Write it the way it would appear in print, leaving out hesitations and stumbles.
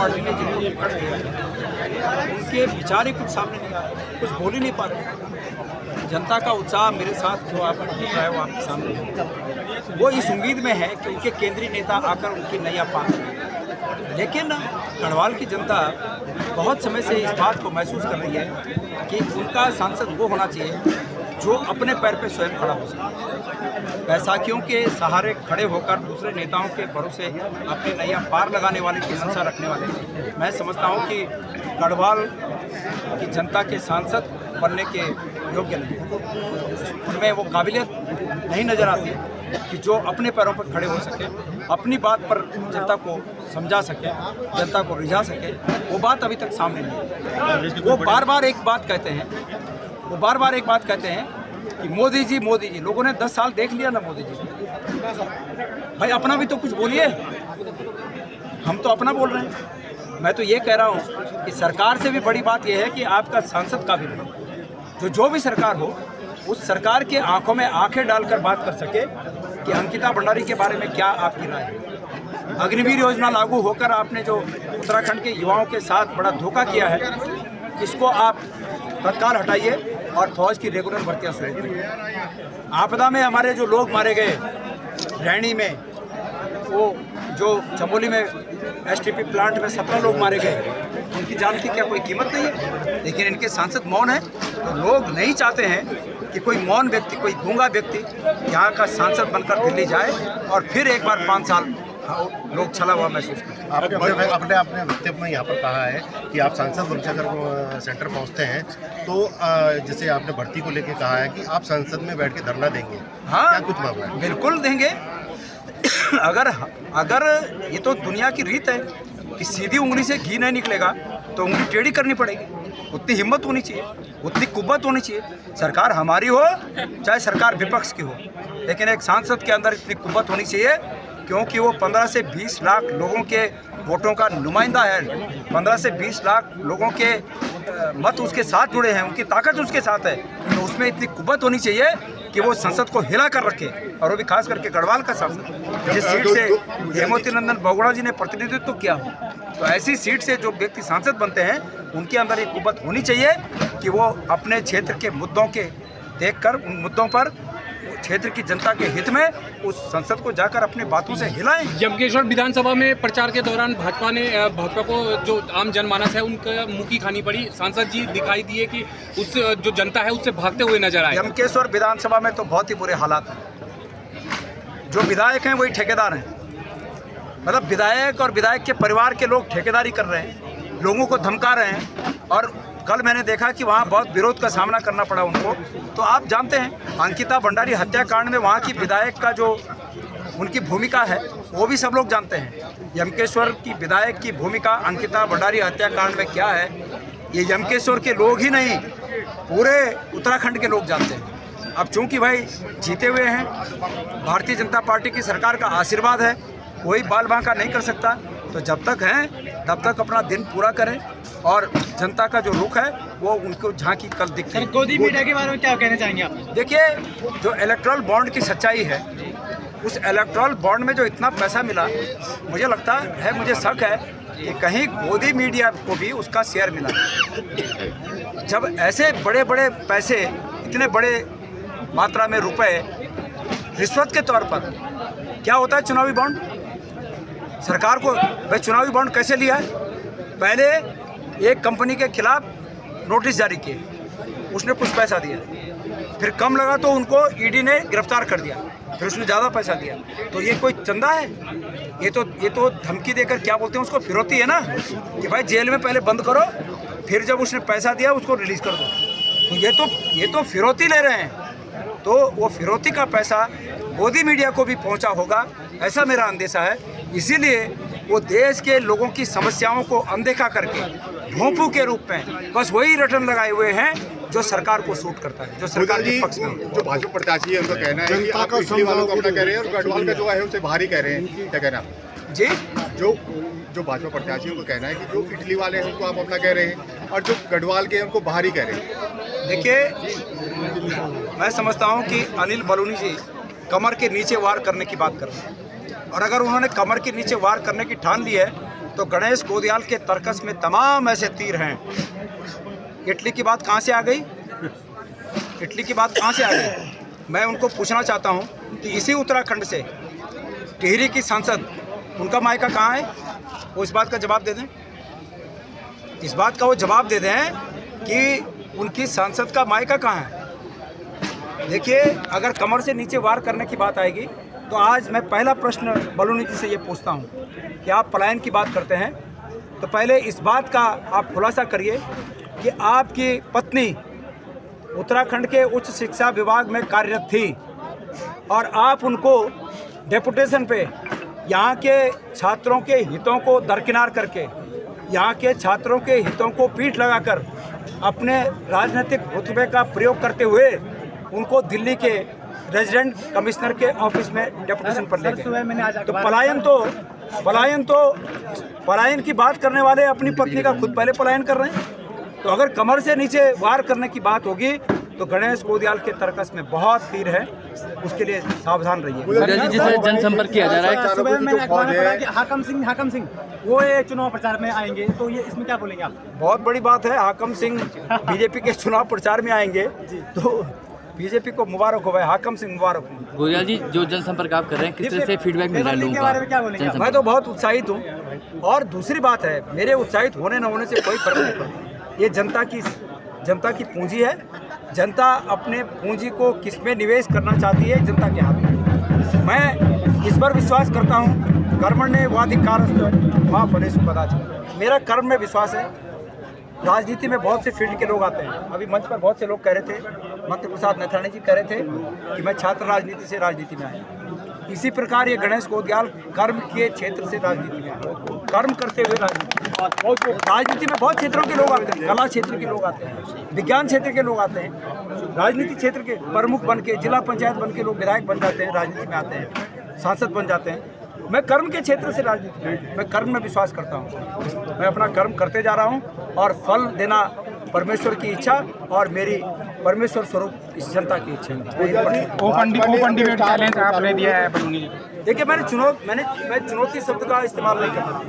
Party ने जिनको ticket दिया उनके विचार ही कुछ सामने नहीं आ रहे, कुछ बोल ही नहीं पा रहे। जनता का उत्साह मेरे साथ जो आपने देखा है वो आपके सामने है। वो इस उम्मीद में है कि उनके केंद्रीय नेता आकर उनकी नैया पार करें। लेकिन गढ़वाल की जनता बहुत समय से इस बात को महसूस कर रही है कि उनका सांसद वो होना चाहिए जो अपने पैर पे स्वयं खड़ा हो सके। बैसाखियों के सहारे खड़े होकर दूसरे नेताओं के भरोसे अपनी नैया पार लगाने वाले की मंशा रखने वाले मैं समझता हूं कि गढ़वाल की जनता के सांसद बनने के योग्य नहीं। उनमें वो काबिलियत नहीं नज़र आती कि जो अपने पैरों पर खड़े हो सके, अपनी बात पर जनता को समझा सके, जनता को रिझा सके। वो बात अभी तक सामने नहीं है। वो बार बार एक बात कहते हैं कि मोदी जी लोगों ने 10 साल देख लिया ना मोदी जी। भाई अपना भी तो कुछ बोलिए। हम तो अपना बोल रहे हैं। मैं तो ये कह रहा हूँ कि सरकार से भी बड़ी बात यह है कि आपका सांसद काबिल हो, जो भी सरकार हो उस सरकार के आंखों में आंखें डालकर बात कर सके कि अंकिता भंडारी के बारे में क्या आपकी राय है। अग्निवीर योजना लागू होकर आपने जो उत्तराखंड के युवाओं के साथ बड़ा धोखा किया है, इसको आप तत्काल हटाइए और फौज की रेगुलर भर्तियां शुरू करिए। आपदा में हमारे जो लोग मारे गए, रैणी में, वो जो चमोली में एसटीपी प्लांट में 17 लोग मारे गए, उनकी जान की क्या कोई कीमत नहीं है? लेकिन इनके सांसद मौन है। तो लोग नहीं चाहते हैं कि कोई मौन व्यक्ति, कोई गूंगा व्यक्ति यहाँ का सांसद बनकर दिल्ली जाए और फिर एक बार 5 साल लोग छला हुआ महसूस करें। आपने अपने वक्तव्य में यहाँ पर कहा है कि आप सांसद बन अगर सेंटर पहुँचते हैं तो जैसे आपने भर्ती को लेकर कहा है कि आप संसद में बैठ के धरना देंगे। हाँ, क्या कुछ मामला है? बिल्कुल देंगे। अगर ये तो दुनिया की रीत है कि सीधी उंगली से घी नहीं निकलेगा तो उंगली टेढ़ी करनी पड़ेगी। उतनी हिम्मत होनी चाहिए, उतनी कुव्वत होनी चाहिए। सरकार हमारी हो चाहे सरकार विपक्ष की हो, लेकिन एक सांसद के अंदर इतनी कुव्वत होनी चाहिए क्योंकि वो 15 से 20 लाख लोगों के वोटों का नुमाइंदा है। 15 से 20 लाख लोगों के मत उसके साथ जुड़े हैं, उनकी ताकत उसके साथ है। तो उसमें इतनी कुव्वत होनी चाहिए कि वो संसद को हिला कर रखे। और वो भी खास करके गढ़वाल का सांसद जिस सीट से हेमवती नंदन बहुगुणा जी ने प्रतिनिधित्व किया हो, तो ऐसी सीट से जो व्यक्ति सांसद बनते हैं उनके अंदर एक कुव्वत होनी चाहिए कि वो अपने क्षेत्र के मुद्दों के देखकर उन मुद्दों पर क्षेत्र की जनता के हित में उस संसद को जाकर अपनी बातों से हिलाएं। यमकेश्वर विधानसभा में प्रचार के दौरान भाजपा को जो आम जनमानस है उनका मुंह की खानी पड़ी। सांसद जी दिखाई दिए कि उस जो जनता है उससे भागते हुए नजर आए। यमकेश्वर विधानसभा में तो बहुत ही बुरे हालात हैं। जो विधायक हैं वही ठेकेदार हैं। मतलब विधायक और विधायक के परिवार के लोग ठेकेदारी कर रहे हैं, लोगों को धमका रहे हैं। और कल मैंने देखा कि वहाँ बहुत विरोध का सामना करना पड़ा उनको। तो आप जानते हैं अंकिता भंडारी हत्याकांड में वहाँ की विधायक का जो उनकी भूमिका है वो भी सब लोग जानते हैं। यमकेश्वर की विधायक की भूमिका अंकिता भंडारी हत्याकांड में क्या है, ये यमकेश्वर के लोग ही नहीं पूरे उत्तराखंड के लोग जानते हैं। अब चूँकि भाई जीते हुए हैं, भारतीय जनता पार्टी की सरकार का आशीर्वाद है, कोई बाल बांका नहीं कर सकता। तो जब तक हैं तब तक अपना दिन पूरा करें और जनता का जो रुख है वो उनको झांकी कल दिखती है। गोदी मीडिया के बारे में क्या कहना चाहेंगे आप? देखिए, जो इलेक्टोरल बॉन्ड की सच्चाई है, उस इलेक्टोरल बॉन्ड में जो इतना पैसा मिला, मुझे लगता है, मुझे शक है कि कहीं गोदी मीडिया को भी उसका शेयर मिला। जब ऐसे बड़े बड़े पैसे, इतने बड़े मात्रा में रुपए रिश्वत के तौर पर, क्या होता है चुनावी बॉन्ड? सरकार को भाई चुनावी बॉन्ड कैसे लिया है? पहले एक कंपनी के खिलाफ नोटिस जारी किए, उसने कुछ पैसा दिया, फिर कम लगा तो उनको ईडी ने गिरफ्तार कर दिया, फिर उसने ज़्यादा पैसा दिया। तो ये कोई चंदा है? ये तो धमकी देकर क्या बोलते हैं उसको, फिरौती है ना, कि भाई जेल में पहले बंद करो, फिर जब उसने पैसा दिया उसको रिलीज़ कर दो। तो ये तो फिरौती ले रहे हैं। तो वो फिरौती का पैसा गोदी मीडिया को भी पहुंचा होगा, ऐसा मेरा अंदेशा है। इसीलिए वो देश के लोगों की समस्याओं को अनदेखा करके भोंपू के रूप में बस वही रटन लगाए हुए हैं जो सरकार को सूट करता है, जो सरकार के पक्ष में। जो भाजपा प्रत्याशी है उनका कहना है कि आप इटली वालों को अपना कह रहे हैं और गढ़वाल का जो है उसे बाहरी कह रहे हैं, क्या कहना है जी? जो भाजपा प्रत्याशियों को कहना है कि जो इटली वाले हैं उनको आप अपना कह रहे हैं और जो गढ़वाल के हैं उनको बाहरी कह रहे हैं। देखिए, मैं समझता हूँ कि अनिल बलूनी जी कमर के नीचे वार करने की बात कर रहे हैं, और अगर उन्होंने कमर के नीचे वार करने की ठान ली है तो गणेश गोदियाल के तर्कस में तमाम ऐसे तीर हैं। इटली की बात कहाँ से आ गई? इटली की बात कहाँ से आ गई? मैं उनको पूछना चाहता हूँ कि इसी उत्तराखंड से टिहरी की सांसद, उनका मायका कहाँ है? वो इस बात का जवाब दे दें। इस बात का वो जवाब दे दें कि उनकी सांसद का मायका कहाँ है। देखिए, अगर कमर से नीचे वार करने की बात आएगी तो आज मैं पहला प्रश्न बलूनी जी से ये पूछता हूँ कि आप पलायन की बात करते हैं तो पहले इस बात का आप खुलासा करिए कि आपकी पत्नी उत्तराखंड के उच्च शिक्षा विभाग में कार्यरत थी और आप उनको डेपुटेशन पे यहाँ के छात्रों के हितों को दरकिनार करके, यहाँ के छात्रों के हितों को पीठ लगाकर अपने राजनीतिक रुतबे का प्रयोग करते हुए उनको दिल्ली के रेजिडेंट कमिश्नर के ऑफिस में डेपुटेशन पर ले गए। तो पलायन की बात करने वाले अपनी पत्नी का खुद पहले पलायन कर रहे हैं। तो अगर कमर से नीचे वार करने की बात होगी तो गणेश गोदियाल के तर्कस में बहुत तीर है, उसके लिए सावधान रहिए। जिससे जनसंपर्क किया जा रहा है, सुबह मैंने अखबार में पढ़ा कि हाकम सिंह वो ये चुनाव प्रचार में आएंगे, तो ये इसमें क्या बोलेंगे आप? बहुत बड़ी बात है, हाकम सिंह बीजेपी के चुनाव प्रचार में आएंगे तो बीजेपी को मुबारक हो भाई, हाकम सिंह मुबारक हो। गोदियाल जी, जो जनसंपर्क आप कर रहे हैं, किस तरह से फीडबैक मिल रहा है लोगों के बारे में क्या बोलेंगे आप? मैं तो बहुत उत्साहित हूँ और दूसरी बात है, मेरे उत्साहित होने न होने से कोई फर्क नहीं पड़ता। ये जनता की पूंजी है। जनता अपने पूंजी को किसमें निवेश करना चाहती है, जनता के हाथ में। मैं इस पर विश्वास करता हूँ, कर्मण्येवाधिकारस्ते मा फलेषु कदाचन। मेरा कर्म में विश्वास है। राजनीति में बहुत से फील्ड के लोग आते हैं। अभी मंच पर बहुत से लोग कह रहे थे, मंत्री प्रसाद नथानी जी कह रहे थे कि मैं छात्र राजनीति से राजनीति में आया। इसी प्रकार ये गणेश गोदियाल कर्म के क्षेत्र से राजनीति में आया, कर्म करते हुए राजनीति में बहुत क्षेत्रों के लोग आते हैं। कला क्षेत्र के लोग आते हैं, विज्ञान क्षेत्र के लोग आते हैं, राजनीति क्षेत्र के प्रमुख बन के, जिला पंचायत बन के लोग विधायक बन जाते हैं, राजनीति में आते हैं, सांसद बन जाते हैं। मैं कर्म के क्षेत्र से राजनीति में, मैं कर्म में विश्वास करता हूँ। मैं अपना कर्म करते जा रहा हूँ और फल देना परमेश्वर की इच्छा और मेरी परमेश्वर स्वरूप इस जनता की इच्छा है। ओपन डिबेट चैलेंज आपने दिया है बलूनी जी। देखिए, मैं चुनौती शब्द का इस्तेमाल नहीं करता।